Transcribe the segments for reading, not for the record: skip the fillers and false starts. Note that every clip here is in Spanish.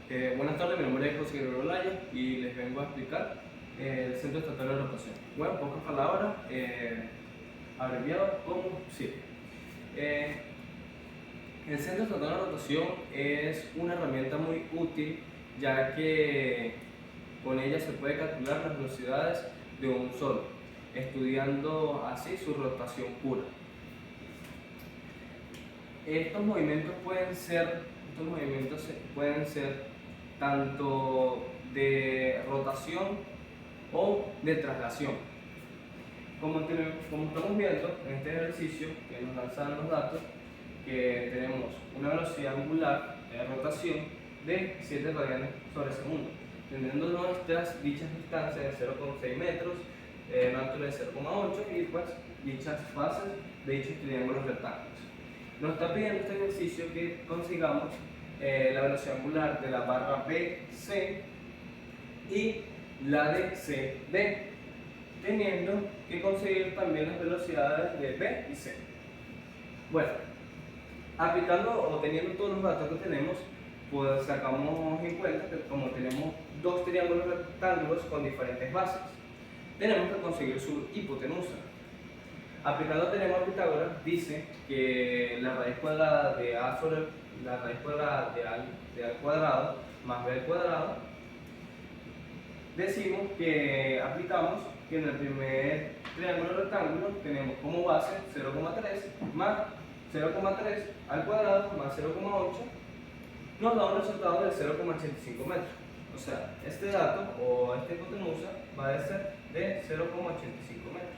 Buenas tardes, mi nombre es José Guerrero Olaya y les vengo a explicar el Centro Estatal de Rotación. Bueno, en pocas palabras, abreviado como SIR. El Centro Estatal de Rotación es una herramienta muy útil, ya que con ella se puede calcular las velocidades de un solo, estudiando así su rotación pura. Estos movimientos pueden ser tanto de rotación o de traslación. Como estamos viendo en este ejercicio que nos lanzan los datos, que tenemos una velocidad angular de rotación de 7 radianes sobre segundo, teniendo nuestras dichas distancias de 0,6 metros, una altura de 0,8 y pues dichas fases de dichos triángulos rectángulos. Nos está pidiendo este ejercicio que consigamos la velocidad angular de la barra BC y la de CD, teniendo que conseguir también las velocidades de B y C. Bueno, aplicando o teniendo todos los datos que tenemos, pues sacamos en cuenta que como tenemos dos triángulos rectángulos con diferentes bases, tenemos que conseguir su hipotenusa. Aplicando teorema de Pitágoras, dice que la raíz cuadrada de A sobre la raíz cuadrada de A al cuadrado más B al cuadrado, decimos que aplicamos que en el primer triángulo rectángulo tenemos como base 0,3 más 0,3 al cuadrado más 0,8, nos da un resultado de 0,85 metros. O sea, este dato o esta hipotenusa va a ser de 0,85 metros.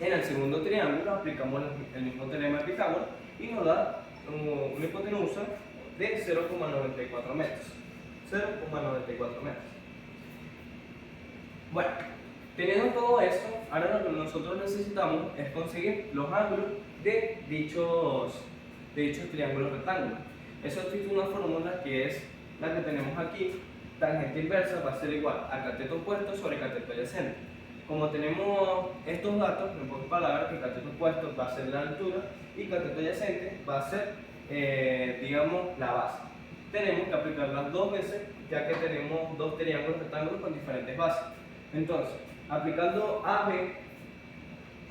En el segundo triángulo aplicamos el mismo teorema de Pitágoras y nos da una hipotenusa de 0,94 metros. 0,94 metros. Bueno, teniendo todo esto, ahora lo que nosotros necesitamos es conseguir los ángulos de dichos triángulos rectángulos. Eso existe una fórmula que es la que tenemos aquí. Tangente inversa va a ser igual a cateto opuesto sobre cateto adyacente. Como tenemos estos datos, en pocas palabras, que cateto opuesto va a ser la altura y cateto adyacente va a ser, digamos, la base. Tenemos que aplicarlas dos veces, ya que tenemos dos triángulos rectángulos con diferentes bases. Entonces, aplicando AB,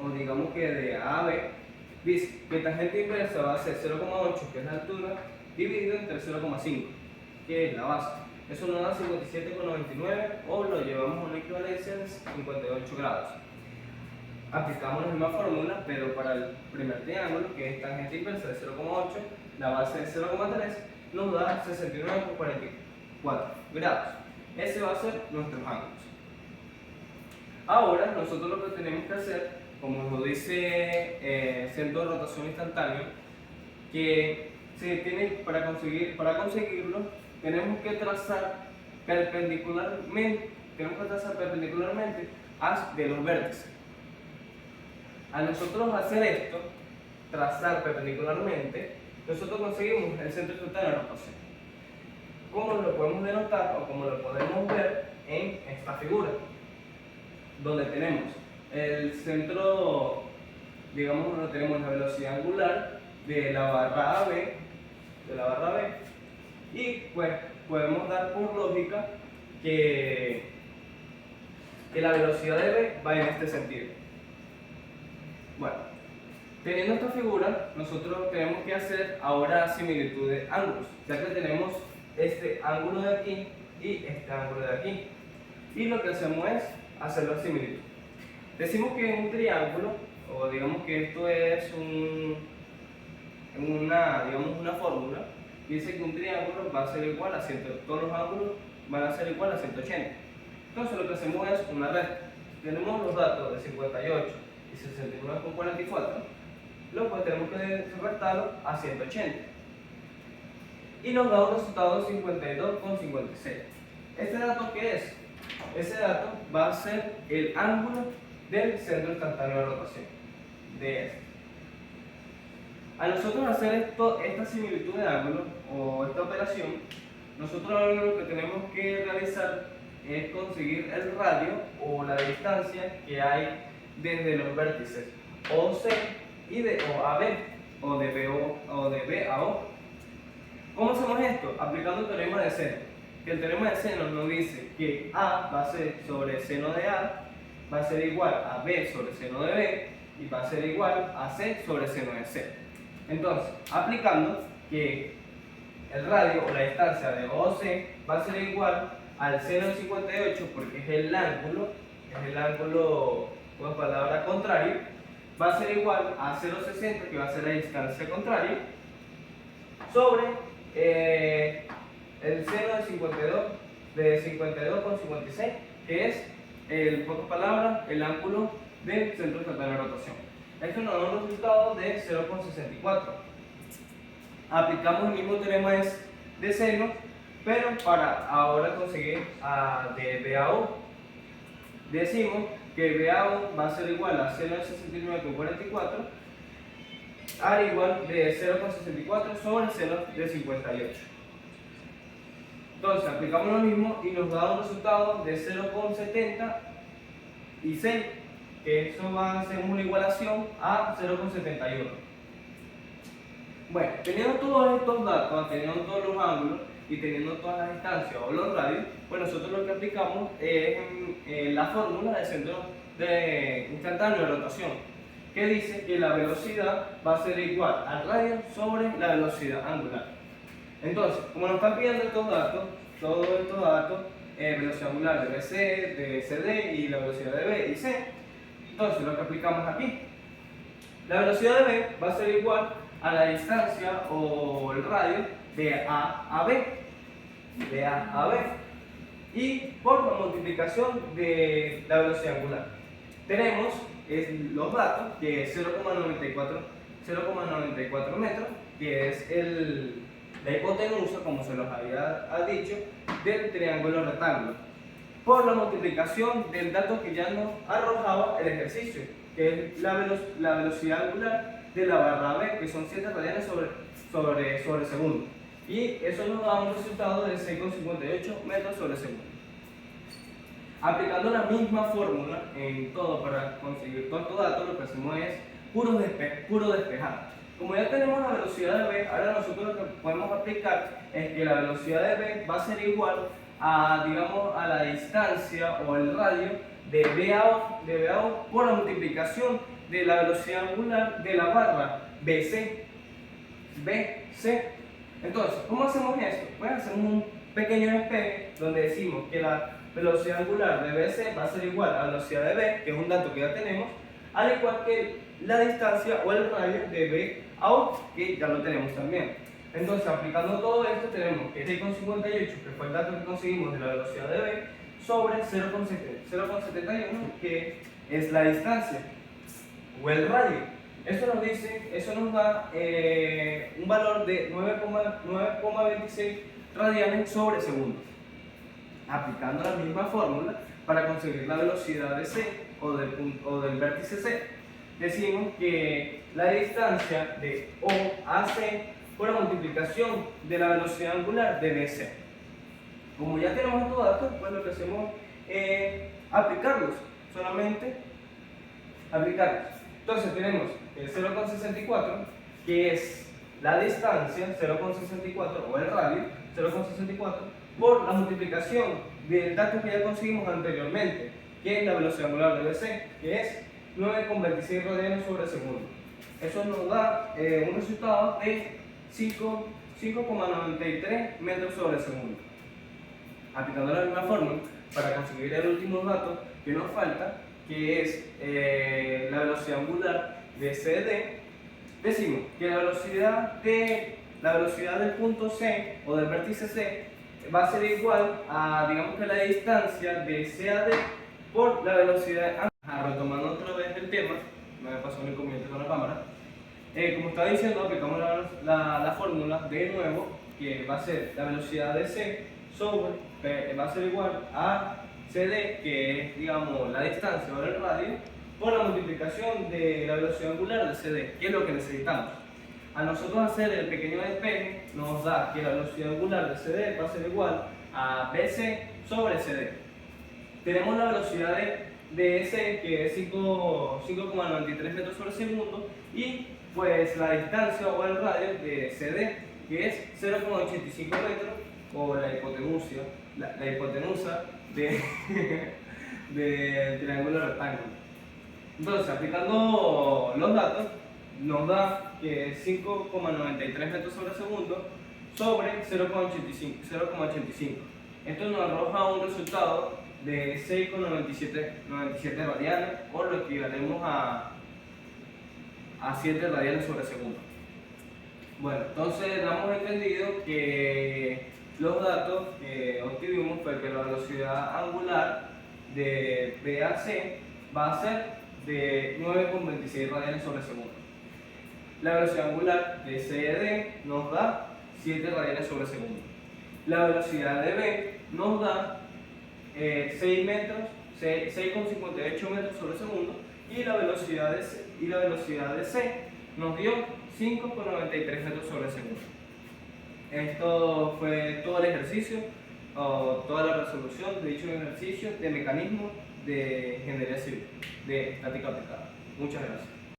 o digamos que de A a B, dice que tangente inversa va a ser 0,8, que es la altura, dividido entre 0,5, que es la base. Eso nos da 57,99 o lo llevamos a una equivalencia de 58 grados. Aplicamos la misma fórmula, pero para el primer triángulo, que es tangente inversa de 0,8, la base de 0,3, nos da 69,44 grados. Ese va a ser nuestros ángulos. Ahora, nosotros lo que tenemos que hacer, como nos dice centro de rotación instantáneo, que se tiene para conseguirlo, tenemos que trazar perpendicularmente de los vértices. Al nosotros hacer esto, trazar perpendicularmente, nosotros conseguimos el centro total de rotación. ¿Cómo lo podemos denotar o cómo lo podemos ver en esta figura? Donde tenemos el centro, digamos, donde tenemos la velocidad angular de la barra AB, y pues podemos dar por lógica que la velocidad de B va en este sentido. Bueno, teniendo esta figura, nosotros tenemos que hacer ahora similitud de ángulos, ya que tenemos este ángulo de aquí y este ángulo de aquí. Y lo que hacemos es hacer la similitud. Decimos que un triángulo, o digamos que esto es una fórmula, dice que un triángulo va a ser igual a todos los ángulos van a ser igual a 180. Entonces lo que hacemos es una recta. Tenemos los datos de 58 y 69,44, luego pues tenemos que restarlo a 180 y nos da un resultado de 52,56. ¿Este dato qué es? Ese dato va a ser el ángulo del centro instantáneo de rotación de este. A nosotros hacer esta similitud de ángulo o esta operación, nosotros lo que tenemos que realizar es conseguir el radio o la distancia que hay desde los vértices OC y de O a B, o de B a O. ¿Cómo hacemos esto? Aplicando el teorema de seno. Que el teorema de seno nos dice que A va a ser sobre seno de A, va a ser igual a B sobre seno de B, y va a ser igual a C sobre seno de C. Entonces, aplicando que el radio o la distancia de OC va a ser igual al seno de 58, porque es el ángulo, una palabra contrario, va a ser igual a 0,60, que va a ser la distancia contraria, sobre el seno de 52,56, que es, en pocas palabras, el ángulo del centro total de rotación. Esto nos da un resultado de 0,64. Aplicamos el mismo teorema de seno, pero para ahora conseguir de BAU. Decimos que BAU va a ser igual a seno de 69,44 al igual de 0,64 sobre seno de 58. Entonces aplicamos lo mismo y nos da un resultado de 0,70 y 6, que eso va a ser una igualación a 0,71. Bueno, teniendo todos estos datos, teniendo todos los ángulos y teniendo todas las distancias o los radios, pues nosotros lo que aplicamos es la fórmula del centro instantáneo de rotación, que dice que la velocidad va a ser igual al radio sobre la velocidad angular. Entonces, como nos están pidiendo todos estos datos, velocidad angular de BC, de CD y la velocidad de B y C, entonces lo que aplicamos aquí, la velocidad de B va a ser igual a la distancia o el radio de A a B, y por la multiplicación de la velocidad angular. Tenemos los datos, que es 0,94 metros, que es la hipotenusa, como se los había dicho, del triángulo rectángulo, por la multiplicación del dato que ya nos arrojaba el ejercicio, que es la velocidad angular de la barra B, que son 7 radianes sobre segundo. Y eso nos da un resultado de 6,58 metros sobre segundo. Aplicando la misma fórmula en todo para conseguir todos estos datos, lo que hacemos es puro despejar. Como ya tenemos la velocidad de B, ahora nosotros lo que podemos aplicar es que la velocidad de B va a ser igual a, digamos, a la distancia o el radio de BAO por la multiplicación de la velocidad angular de la barra BC. Entonces, ¿cómo hacemos esto? Pues hacemos un pequeño despeje donde decimos que la velocidad angular de BC va a ser igual a la velocidad de B, que es un dato que ya tenemos, al igual que la distancia o el radio de BAO, que ya lo tenemos también. Entonces, aplicando todo esto, tenemos que 6,58, que fue el dato que conseguimos de la velocidad de B, sobre 0,71, que es la distancia o el radio. Eso nos da un valor de 9,26 radianes sobre segundo. Aplicando la misma fórmula para conseguir la velocidad de C o del vértice C, decimos que la distancia de O a C por la multiplicación de la velocidad angular de BC. Como ya tenemos estos datos, pues lo que hacemos es aplicarlos, solamente aplicarlos. Entonces tenemos el 0,64, que es la distancia, 0,64, o el radio, 0,64, por la multiplicación del dato que ya conseguimos anteriormente, que es la velocidad angular de BC, que es 9,26 radianes sobre segundo. Eso nos da un resultado de 5,93 metros sobre segundo. Aplicando la misma fórmula para conseguir el último dato que nos falta, que es la velocidad angular de CD, decimos que la velocidad del punto C o del vértice C va a ser igual a, digamos, que la distancia de C a D por la velocidad. Retomando otra vez el tema, me pasó un inconveniente con la cámara. Como estaba diciendo, aplicamos la fórmula de nuevo, que va a ser la velocidad de C sobre, va a ser igual a CD, que es, digamos, la distancia o el radio, por la multiplicación de la velocidad angular de CD, que es lo que necesitamos. A nosotros hacer el pequeño despeje, nos da que la velocidad angular de CD va a ser igual a BC sobre CD. Tenemos la velocidad de C, que es 5,93 metros sobre segundo, y pues la distancia o el radio de CD, que es 0,85 metros, o la hipotenusa de, del triángulo rectángulo. Entonces, aplicando los datos, nos da que 5,93 metros sobre segundo sobre 0,85. Esto nos arroja un resultado de 6,97 radianes, o lo equivalemos a 7 radianes sobre segundo. Bueno, entonces damos entendido que los datos que obtuvimos fue que la velocidad angular de BAC va a ser de 9,26 radianes sobre segundo. La velocidad angular de CED nos da 7 radianes sobre segundo. La velocidad de B nos da 6,58 metros sobre segundo, y la velocidad de C nos dio 5,93 metros sobre segundo. Esto fue todo el ejercicio, o toda la resolución de dicho ejercicio de mecanismo de ingeniería civil, de estática aplicada. Muchas gracias.